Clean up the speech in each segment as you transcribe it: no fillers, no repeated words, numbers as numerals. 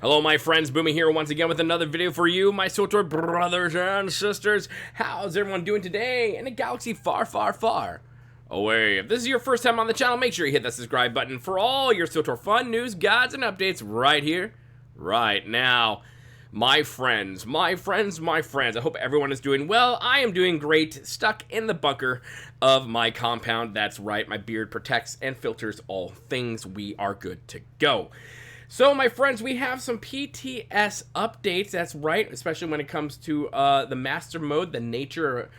Hello my friends, Boomy here once again with another video for you, my Swtor brothers and sisters. How's everyone doing today in a galaxy far, far, far away? If this is your first time on the channel, make sure you hit that subscribe button for all your Swtor fun, news, guides, and updates right here, right now. My friends, I hope everyone is doing well. I am doing great, stuck in the bunker of my compound. That's right, my beard protects and filters all things. We are good to go. So, my friends, we have some PTS updates, that's right, especially when it comes to the master mode, the nature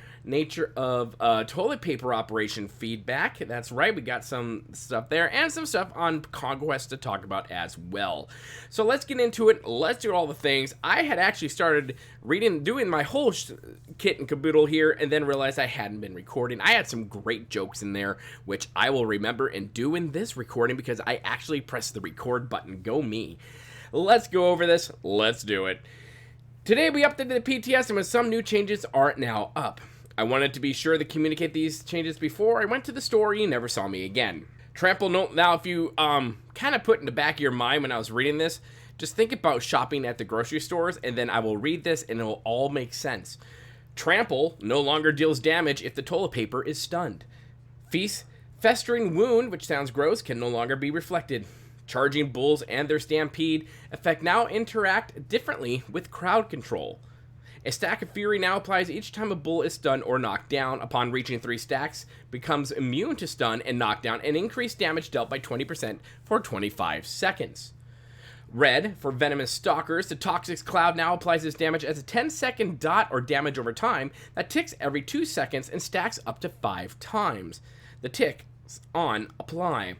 of toilet paper operation feedback. That's right, we got some stuff there, and some stuff on Conquest to talk about as well. So let's get into it, let's do all the things. I had actually started doing my whole kit and caboodle here, and then realized I hadn't been recording. I had some great jokes in there, which I will remember and do in this recording, because I actually pressed the record button. Go me. Let's go over this, let's do it. Today we updated the PTS, and with some new changes are now up. I wanted to be sure to communicate these changes before I went to the store. You never saw me again. Trample note, now if you kind of put in the back of your mind when I was reading this, just think about shopping at the grocery stores, and then I will read this and it will all make sense. Trample no longer deals damage if the toilet paper is stunned. Feast, festering wound, which sounds gross, can no longer be reflected. Charging bulls and their stampede effect now interact differently with crowd control. A stack of fury now applies each time a bull is stunned or knocked down. Upon reaching 3 stacks, becomes immune to stun and knockdown, and increased damage dealt by 20% for 25 seconds. Red, for venomous stalkers, the toxic cloud now applies this damage as a 10-second dot or damage over time that ticks every 2 seconds and stacks up to 5 times. The ticks on apply.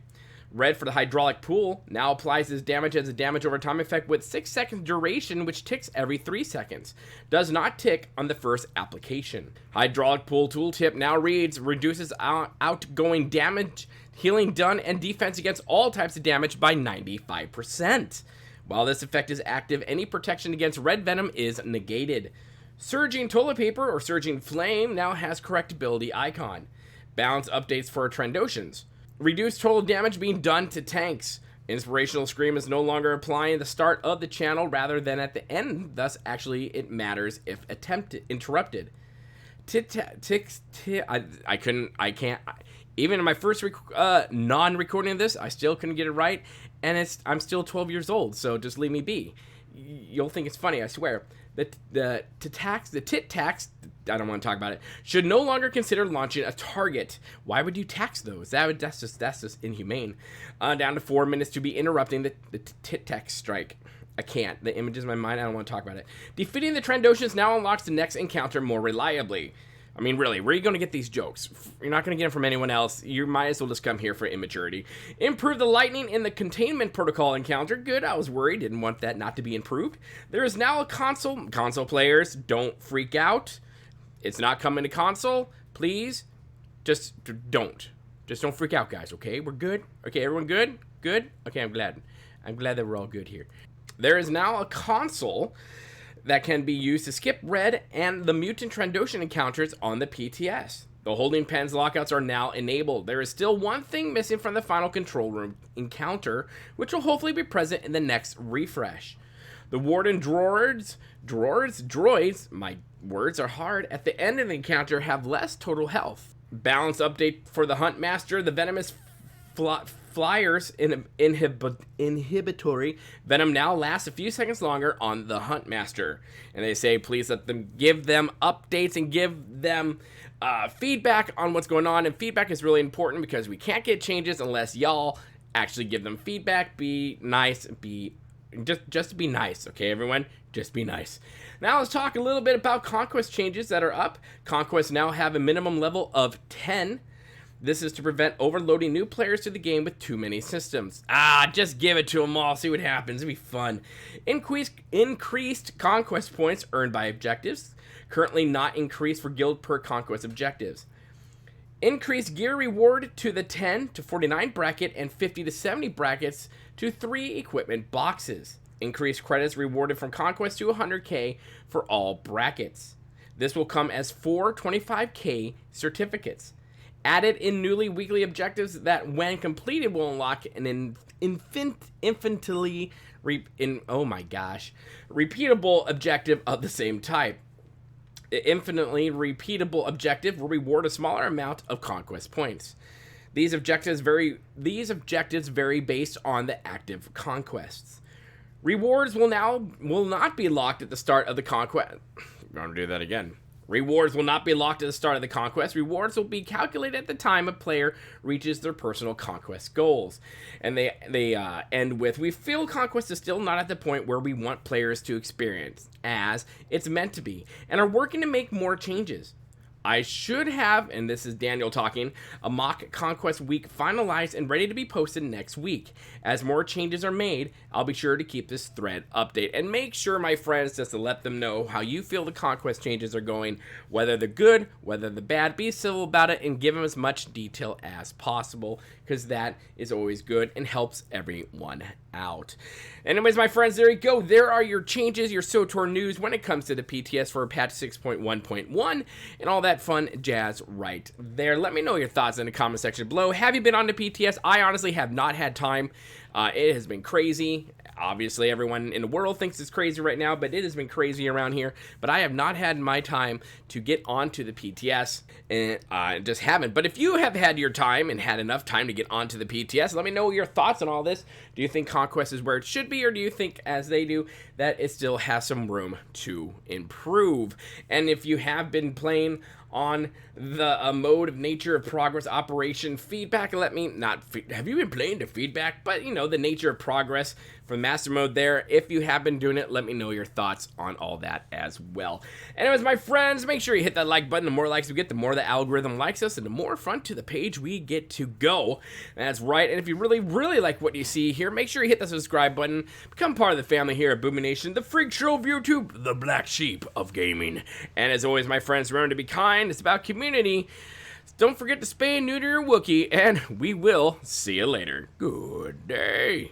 Red, for the hydraulic pool, now applies this damage as a damage over time effect with 6 seconds duration, which ticks every 3 seconds. Does not tick on the first application. Hydraulic pool tooltip now reads, reduces outgoing damage, healing done, and defense against all types of damage by 95%. While this effect is active, any protection against red venom is negated. Surging toilet paper or surging flame now has correctability icon. Balance updates for Trandoshans. Reduced total damage being done to tanks. Inspirational Scream is no longer applying at the start of the channel rather than at the end, thus actually it matters if interrupted. I can't, even in my first non-recording of this, I still couldn't get it right, and I'm still 12 years old, so just leave me be. You'll think it's funny, I swear. The tit tax, I don't want to talk about it, should no longer consider launching a target. Why would you tax those? That's just inhumane. Down to 4 minutes to be interrupting the tit tax strike. I can't. The image is in my mind. I don't want to talk about it. Defeating the Trandoshans now unlocks the next encounter more reliably. I mean, really, where are you going to get these jokes? You're not going to get them from anyone else. You might as well just come here for immaturity. Improve the lightning in the containment protocol encounter. Good, I was worried. Didn't want that not to be improved. There is now a console. Console players, don't freak out. It's not coming to console. Please, just don't. Just don't freak out, guys, okay? We're good? Okay, everyone good? Good? Okay, I'm glad. I'm glad that we're all good here. There is now a console that can be used to skip red and the mutant Trandoshan encounters on the PTS. The holding pens lockouts are now enabled. There is still one thing missing from the final control room encounter, which will hopefully be present in the next refresh. The warden droids, my words are hard, at the end of the encounter have less total health. Balance update for the Hunt Master, the venomous flyers inhibitory venom now lasts a few seconds longer on the Hunt Master, and they say please let them give them updates and give them feedback on what's going on. And feedback is really important because we can't get changes unless y'all actually give them feedback. Be nice, just be nice, okay everyone, just be nice. Now let's talk a little bit about Conquest changes that are up. Conquest now have a minimum level of 10. This is to prevent overloading new players to the game with too many systems. Just give it to them all, see what happens, it'll be fun. Increased Conquest points earned by objectives, currently not increased for guild per Conquest objectives. Increased gear reward to the 10 to 49 bracket and 50 to 70 brackets to 3 equipment boxes. Increased credits rewarded from Conquest to 100k for all brackets. This will come as 4 25k certificates. Added in newly weekly objectives that, when completed, will unlock an repeatable objective of the same type. Infinitely repeatable objective will reward a smaller amount of conquest points. These objectives vary based on the active conquests. Rewards will not be locked at the start of the conquest. I'm going to do that again. Rewards will not be locked at the start of the conquest. Rewards will be calculated at the time a player reaches their personal conquest goals. And they end with, we feel conquest is still not at the point where we want players to experience, as it's meant to be, and are working to make more changes. I should have, and this is Daniel talking, a mock Conquest week finalized and ready to be posted next week. As more changes are made, I'll be sure to keep this thread updated. And make sure, my friends, just to let them know how you feel the Conquest changes are going, whether they're good, whether they're bad. Be civil about it and give them as much detail as possible, because that is always good and helps everyone out. Anyways, my friends, there you go. There are your changes, your Swtor news when it comes to the PTS for patch 6.1.1 and all that fun jazz right there. Let me know your thoughts in the comment section below. Have you been on the PTS? I honestly have not had time. It has been crazy. Obviously, everyone in the world thinks it's crazy right now, but it has been crazy around here. But I have not had my time to get onto the PTS, and just haven't. But if you have had your time and had enough time to get onto the PTS, let me know your thoughts on all this. Do you think Conquest is where it should be, or do you think, as they do, that it still has some room to improve? And if you have been playing on the mode of nature of progress operation feedback, have you been playing the feedback, but you know, the nature of progress from master mode there. If you have been doing it, let me know your thoughts on all that as well. Anyways, my friends, make sure you hit that like button. The more likes we get, the more the algorithm likes us, and the more front to the page we get to go. That's right. And if you really like what you see here, make sure you hit the subscribe button. Become part of the family here at Boomy Nation, the freak show of YouTube, the black sheep of gaming. And as always, my friends, remember to be kind. It's about community. Don't forget to spay and neuter your Wookiee, and we will see you later. Good day.